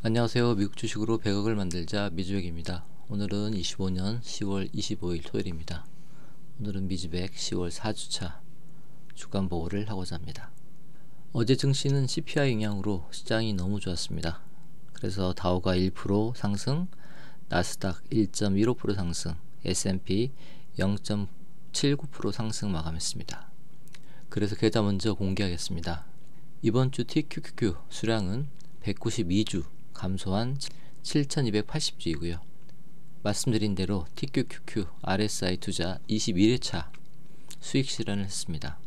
안녕하세요. 미국 주식으로 100억을 만들자 미주백입니다. 오늘은 25년 10월 25일 토요일입니다. 오늘은 미주백 10월 4주차 주간 보고를 하고자 합니다. 어제 증시는 CPI 영향으로 시장이 너무 좋았습니다. 그래서 다우가 1% 상승, 나스닥 1.15% 상승, S&P 0.79% 상승 마감했습니다. 그래서 계좌 먼저 공개하겠습니다. 이번 주 TQQQ 수량은 192주 감소한 7,280주이고요. 말씀드린 대로 TQQQ RSI 투자 21회차 수익 실현을 했습니다.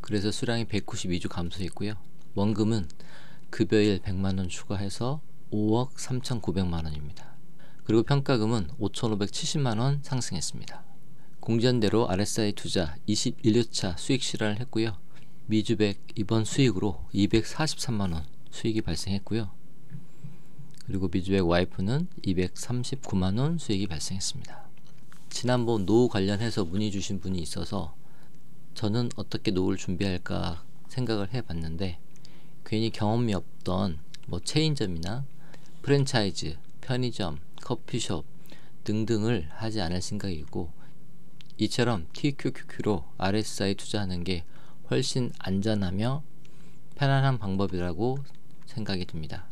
그래서 수량이 192주 감소했고요. 원금은 급여일 100만원 추가해서 5억 3,900만원입니다. 그리고 평가금은 5,570만원 상승했습니다. 공지한대로 RSI 투자 21회차 수익 실현을 했고요. 미주백 이번 수익으로 243만원 수익이 발생했고요. 그리고 미주백 와이프는 239만원 수익이 발생했습니다. 지난번 노후 관련해서 문의 주신 분이 있어서 저는 어떻게 노후를 준비할까 생각을 해봤는데 괜히 경험이 없던 체인점이나 프랜차이즈, 편의점, 커피숍 등등을 하지 않을 생각이고, 이처럼 TQQQ로 RSI 투자하는 게 훨씬 안전하며 편안한 방법이라고 생각이 듭니다.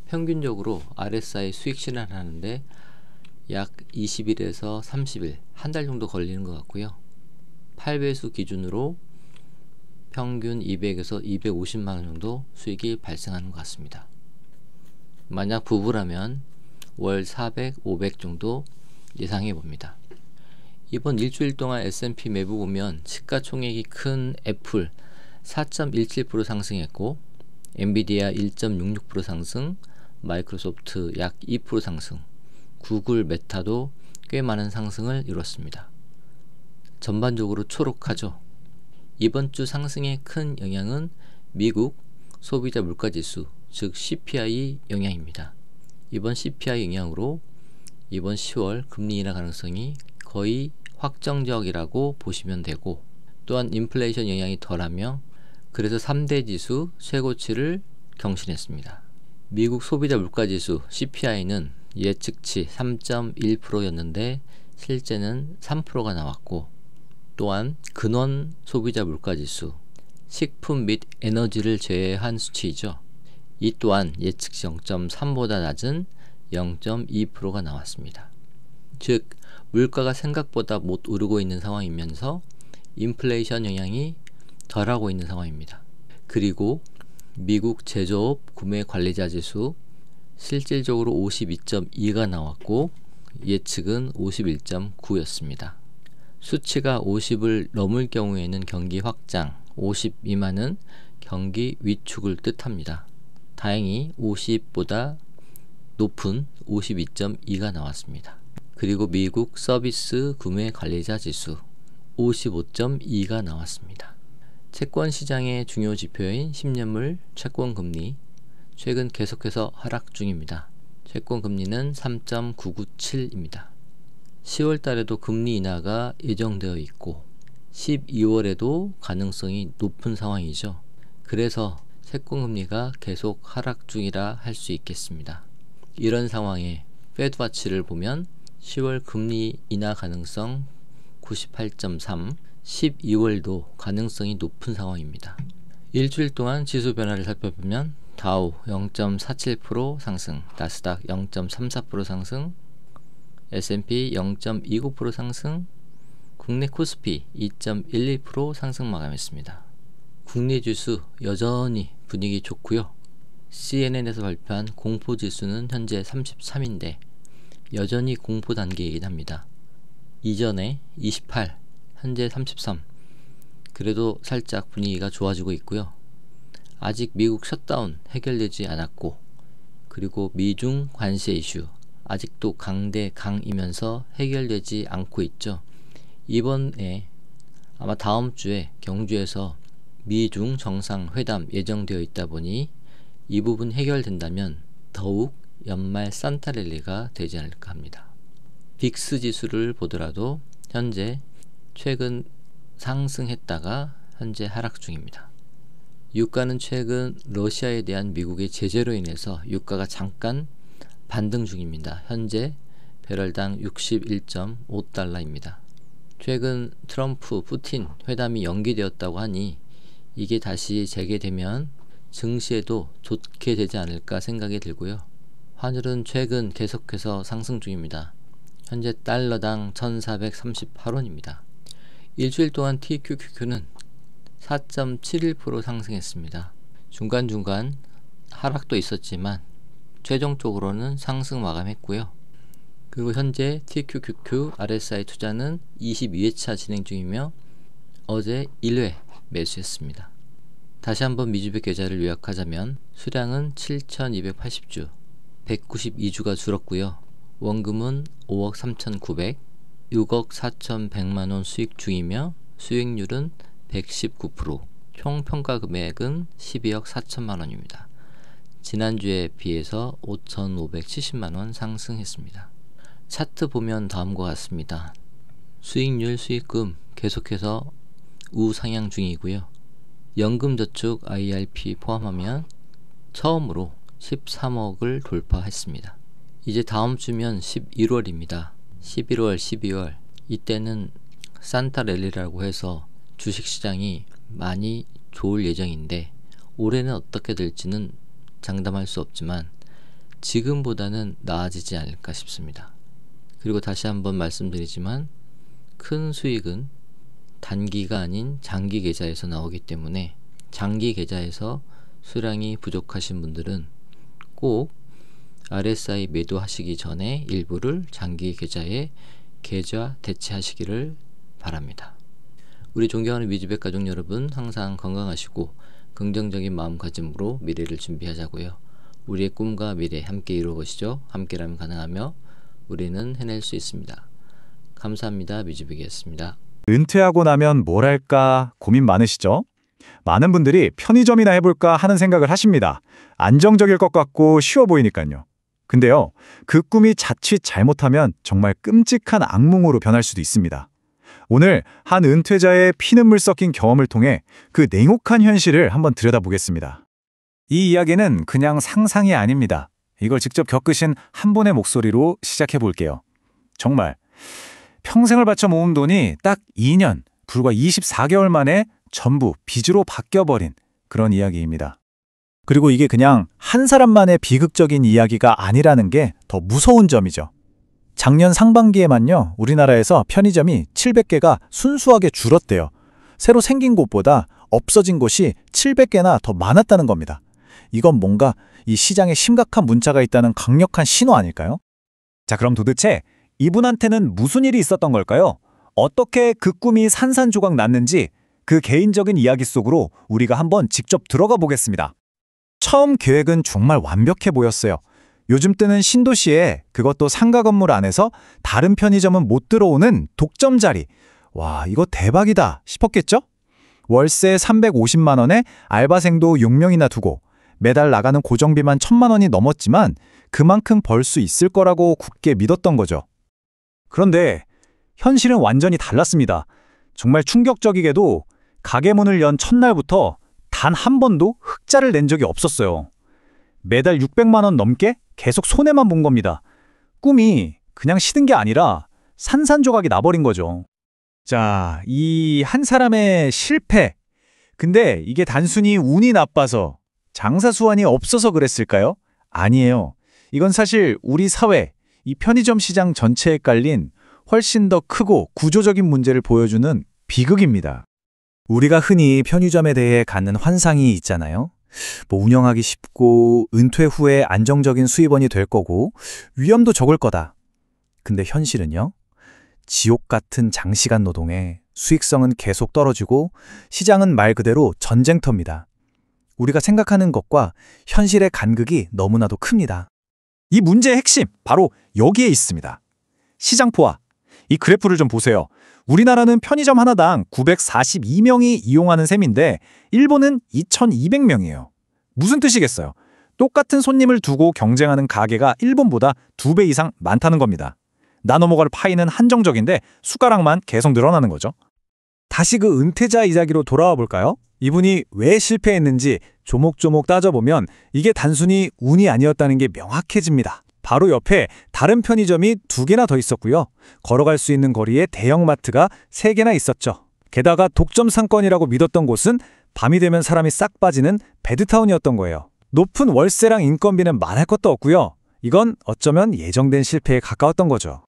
평균적으로 RSI 수익 실현하는데 약 20일에서 30일, 한 달 정도 걸리는 것 같고요. 8배수 기준으로 평균 200에서 250만원 정도 수익이 발생하는 것 같습니다. 만약 부부라면 월 400, 500 정도 예상해 봅니다. 이번 일주일 동안 S&P 매부 보면 시가총액이 큰 애플 4.17% 상승했고, 엔비디아 1.66% 상승, 마이크로소프트 약 2% 상승, 구글, 메타도 꽤 많은 상승을 이뤘습니다. 전반적으로 초록하죠. 이번 주 상승에 큰 영향은 미국 소비자 물가지수, 즉 CPI 영향입니다. 이번 CPI 영향으로 이번 10월 금리 인하 가능성이 거의 확정적이라고 보시면 되고, 또한 인플레이션 영향이 덜하며 그래서 3대 지수 최고치를 경신했습니다. 미국 소비자 물가지수 CPI는 예측치 3.1%였는데 실제는 3%가 나왔고, 또한 근원 소비자 물가지수, 식품 및 에너지를 제외한 수치이죠. 이 또한 예측치 0.3보다 낮은 0.2%가 나왔습니다. 즉 물가가 생각보다 못 오르고 있는 상황이면서 인플레이션 영향이 덜하고 있는 상황입니다. 그리고 미국 제조업 구매 관리자 지수 실질적으로 52.2가 나왔고 예측은 51.9였습니다. 수치가 50을 넘을 경우에는 경기 확장, 50 미만은 경기 위축을 뜻합니다. 다행히 50보다 높은 52.2가 나왔습니다. 그리고 미국 서비스 구매 관리자 지수 55.2가 나왔습니다. 채권 시장의 중요 지표인 10년물 채권 금리 최근 계속해서 하락 중입니다. 채권 금리는 3.997입니다. 10월 달에도 금리 인하가 예정되어 있고 12월에도 가능성이 높은 상황이죠. 그래서 채권 금리가 계속 하락 중이라 할 수 있겠습니다. 이런 상황에 페드와치를 보면 10월 금리 인하 가능성 98.3, 12월도 가능성이 높은 상황입니다. 일주일 동안 지수 변화를 살펴보면 다우 0.47% 상승, 나스닥 0.34% 상승, S&P 0.29% 상승, 국내 코스피 2.12% 상승 마감했습니다. 국내 지수 여전히 분위기 좋고요. CNN에서 발표한 공포지수는 현재 33인데 여전히 공포 단계이긴 합니다. 이전에 28, 현재 33. 그래도 살짝 분위기가 좋아지고 있고요. 아직 미국 셧다운 해결되지 않았고, 그리고 미중 관세 이슈 아직도 강이면서 해결되지 않고 있죠. 이번에 아마 다음 주에 경주에서 미중 정상회담 예정되어 있다 보니 이 부분 해결된다면 더욱 연말 산타랠리가 되지 않을까 합니다. 빅스 지수를 보더라도 현재 최근 상승했다가 현재 하락 중입니다. 유가는 최근 러시아에 대한 미국의 제재로 인해서 유가가 잠깐 반등 중입니다. 현재 배럴당 61.5달러입니다. 최근 트럼프, 푸틴 회담이 연기되었다고 하니 이게 다시 재개되면 증시에도 좋게 되지 않을까 생각이 들고요. 환율은 최근 계속해서 상승 중입니다. 현재 달러당 1438원입니다. 일주일 동안 TQQQ는 4.71% 상승했습니다. 중간중간 하락도 있었지만 최종적으로는 상승 마감했고요. 그리고 현재 TQQQ RSI 투자는 22회차 진행 중이며 어제 1회 매수했습니다. 다시 한번 미주백 계좌를 요약하자면 수량은 7280주, 192주가 줄었고요. 원금은 5억 3900, 6억 4100만원 수익 중이며 수익률은 119%, 총 평가 금액은 12억 4천만원입니다. 지난주에 비해서 5570만원 상승했습니다. 차트 보면 다음과 같습니다. 수익률, 수익금 계속해서 우상향 중이고요. 연금저축 IRP 포함하면 처음으로 13억을 돌파했습니다. 이제 다음 주면 11월입니다. 11월, 12월 이때는 산타랠리라고 해서 주식시장이 많이 좋을 예정인데 올해는 어떻게 될지는 장담할 수 없지만 지금보다는 나아지지 않을까 싶습니다. 그리고 다시 한번 말씀드리지만 큰 수익은 단기가 아닌 장기 계좌에서 나오기 때문에 장기 계좌에서 수량이 부족하신 분들은 꼭 RSI 매도하시기 전에 일부를 장기 계좌에 계좌 대체하시기를 바랍니다. 우리 존경하는 미주백 가족 여러분, 항상 건강하시고 긍정적인 마음가짐으로 미래를 준비하자고요. 우리의 꿈과 미래 함께 이루어보시죠. 함께라면 가능하며 우리는 해낼 수 있습니다. 감사합니다. 미주백이었습니다. 은퇴하고 나면 뭘 할까 고민 많으시죠? 많은 분들이 편의점이나 해볼까 하는 생각을 하십니다. 안정적일 것 같고 쉬워 보이니까요. 근데요, 그 꿈이 자칫 잘못하면 정말 끔찍한 악몽으로 변할 수도 있습니다. 오늘 한 은퇴자의 피눈물 섞인 경험을 통해 그 냉혹한 현실을 한번 들여다보겠습니다. 이 이야기는 그냥 상상이 아닙니다. 이걸 직접 겪으신 한 분의 목소리로 시작해 볼게요. 정말 평생을 바쳐 모은 돈이 딱 2년, 불과 24개월 만에 전부 빚으로 바뀌어버린 그런 이야기입니다. 그리고 이게 그냥 한 사람만의 비극적인 이야기가 아니라는 게 더 무서운 점이죠. 작년 상반기에만요, 우리나라에서 편의점이 700개가 순수하게 줄었대요. 새로 생긴 곳보다 없어진 곳이 700개나 더 많았다는 겁니다. 이건 뭔가 이 시장에 심각한 문제가 있다는 강력한 신호 아닐까요? 자, 그럼 도대체 이분한테는 무슨 일이 있었던 걸까요? 어떻게 그 꿈이 산산조각 났는지 그 개인적인 이야기 속으로 우리가 한번 직접 들어가 보겠습니다. 처음 계획은 정말 완벽해 보였어요. 요즘 뜨는 신도시에, 그것도 상가 건물 안에서 다른 편의점은 못 들어오는 독점 자리. 와, 이거 대박이다 싶었겠죠? 월세 350만 원에 알바생도 6명이나 두고 매달 나가는 고정비만 1000만 원이 넘었지만 그만큼 벌 수 있을 거라고 굳게 믿었던 거죠. 그런데 현실은 완전히 달랐습니다. 정말 충격적이게도 가게 문을 연 첫날부터 단 한 번도 흑자를 낸 적이 없었어요. 매달 600만 원 넘게 계속 손해만 본 겁니다. 꿈이 그냥 시든 게 아니라 산산조각이 나버린 거죠. 자, 이 한 사람의 실패. 근데 이게 단순히 운이 나빠서, 장사 수완이 없어서 그랬을까요? 아니에요. 이건 사실 우리 사회, 이 편의점 시장 전체에 깔린 훨씬 더 크고 구조적인 문제를 보여주는 비극입니다. 우리가 흔히 편의점에 대해 갖는 환상이 있잖아요. 운영하기 쉽고 은퇴 후에 안정적인 수입원이 될 거고 위험도 적을 거다. 근데 현실은요? 지옥 같은 장시간 노동에 수익성은 계속 떨어지고 시장은 말 그대로 전쟁터입니다. 우리가 생각하는 것과 현실의 간극이 너무나도 큽니다. 이 문제의 핵심, 바로 여기에 있습니다. 시장 포화. 이 그래프를 좀 보세요. 우리나라는 편의점 하나당 942명이 이용하는 셈인데 일본은 2200명이에요. 무슨 뜻이겠어요? 똑같은 손님을 두고 경쟁하는 가게가 일본보다 2배 이상 많다는 겁니다. 나눠 먹을 파이는 한정적인데 숟가락만 계속 늘어나는 거죠. 다시 그 은퇴자 이야기로 돌아와 볼까요? 이분이 왜 실패했는지 조목조목 따져보면 이게 단순히 운이 아니었다는 게 명확해집니다. 바로 옆에 다른 편의점이 2개나 더 있었고요. 걸어갈 수 있는 거리에 대형마트가 3개나 있었죠. 게다가 독점 상권이라고 믿었던 곳은 밤이 되면 사람이 싹 빠지는 배드타운이었던 거예요. 높은 월세랑 인건비는 말할 것도 없고요. 이건 어쩌면 예정된 실패에 가까웠던 거죠.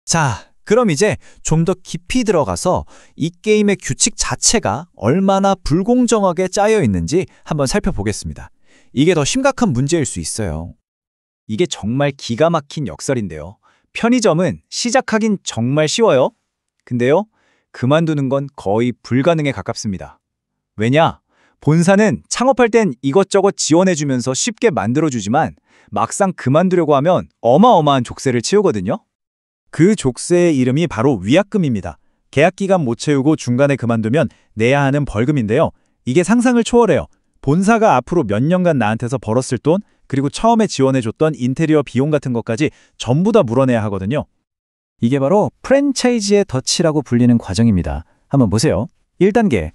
자, 그럼 이제 좀 더 깊이 들어가서 이 게임의 규칙 자체가 얼마나 불공정하게 짜여 있는지 한번 살펴보겠습니다. 이게 더 심각한 문제일 수 있어요. 이게 정말 기가 막힌 역설인데요. 편의점은 시작하긴 정말 쉬워요. 근데요, 그만두는 건 거의 불가능에 가깝습니다. 왜냐? 본사는 창업할 땐 이것저것 지원해주면서 쉽게 만들어주지만 막상 그만두려고 하면 어마어마한 족쇄를 치우거든요. 그 족쇄의 이름이 바로 위약금입니다. 계약 기간 못 채우고 중간에 그만두면 내야 하는 벌금인데요. 이게 상상을 초월해요. 본사가 앞으로 몇 년간 나한테서 벌었을 돈, 그리고 처음에 지원해줬던 인테리어 비용 같은 것까지 전부 다 물어내야 하거든요. 이게 바로 프랜차이즈의 덫이라고 불리는 과정입니다. 한번 보세요. 1단계,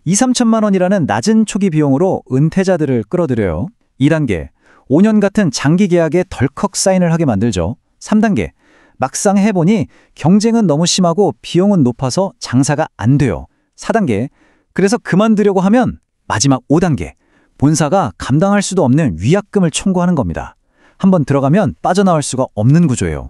2, 3천만 원이라는 낮은 초기 비용으로 은퇴자들을 끌어들여요. 2단계, 5년 같은 장기 계약에 덜컥 사인을 하게 만들죠. 3단계, 막상 해보니 경쟁은 너무 심하고 비용은 높아서 장사가 안 돼요. 4단계, 그래서 그만두려고 하면 마지막 5단계, 본사가 감당할 수도 없는 위약금을 청구하는 겁니다. 한번 들어가면 빠져나올 수가 없는 구조예요.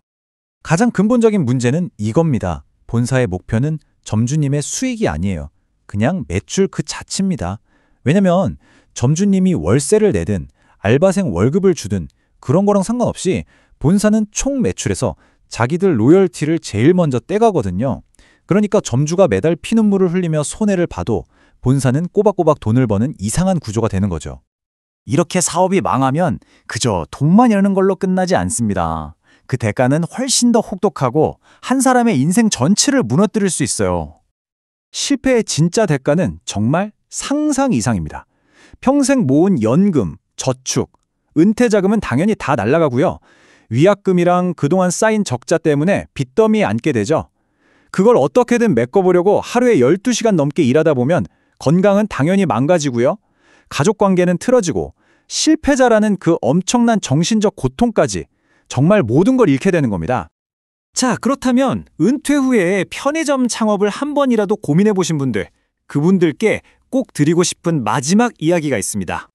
가장 근본적인 문제는 이겁니다. 본사의 목표는 점주님의 수익이 아니에요. 그냥 매출 그 자체입니다. 왜냐면 점주님이 월세를 내든 알바생 월급을 주든 그런 거랑 상관없이 본사는 총 매출에서 자기들 로열티를 제일 먼저 떼가거든요. 그러니까 점주가 매달 피눈물을 흘리며 손해를 봐도 본사는 꼬박꼬박 돈을 버는 이상한 구조가 되는 거죠. 이렇게 사업이 망하면 그저 돈만 잃는 걸로 끝나지 않습니다. 그 대가는 훨씬 더 혹독하고 한 사람의 인생 전체를 무너뜨릴 수 있어요. 실패의 진짜 대가는 정말 상상 이상입니다. 평생 모은 연금, 저축, 은퇴 자금은 당연히 다 날아가고요. 위약금이랑 그동안 쌓인 적자 때문에 빚더미에 앉게 되죠. 그걸 어떻게든 메꿔보려고 하루에 12시간 넘게 일하다 보면 건강은 당연히 망가지고요. 가족관계는 틀어지고 실패자라는 그 엄청난 정신적 고통까지 정말 모든 걸 잃게 되는 겁니다. 자, 그렇다면 은퇴 후에 편의점 창업을 한 번이라도 고민해 보신 분들, 그분들께 꼭 드리고 싶은 마지막 이야기가 있습니다.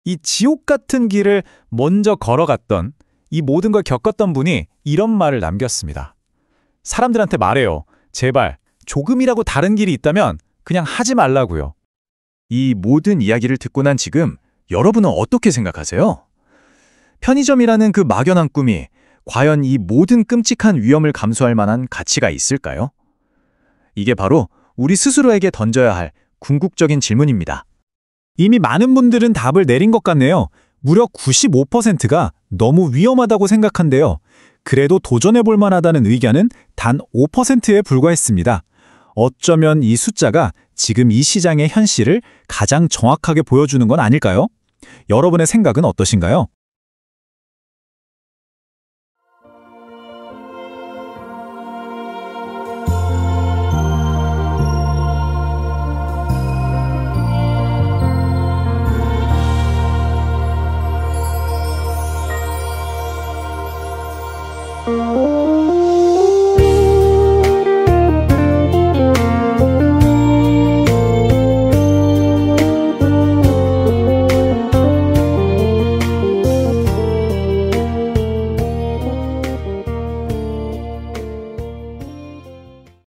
이 지옥 같은 길을 먼저 걸어갔던, 이 모든 걸 겪었던 분이 이런 말을 남겼습니다. 사람들한테 말해요. 제발 조금이라도 다른 길이 있다면 그냥 하지 말라고요. 이 모든 이야기를 듣고 난 지금 여러분은 어떻게 생각하세요? 편의점이라는 그 막연한 꿈이 과연 이 모든 끔찍한 위험을 감수할 만한 가치가 있을까요? 이게 바로 우리 스스로에게 던져야 할 궁극적인 질문입니다. 이미 많은 분들은 답을 내린 것 같네요. 무려 95%가 너무 위험하다고 생각한데요. 그래도 도전해볼 만하다는 의견은 단 5%에 불과했습니다. 어쩌면 이 숫자가 지금 이 시장의 현실을 가장 정확하게 보여주는 건 아닐까요? 여러분의 생각은 어떠신가요?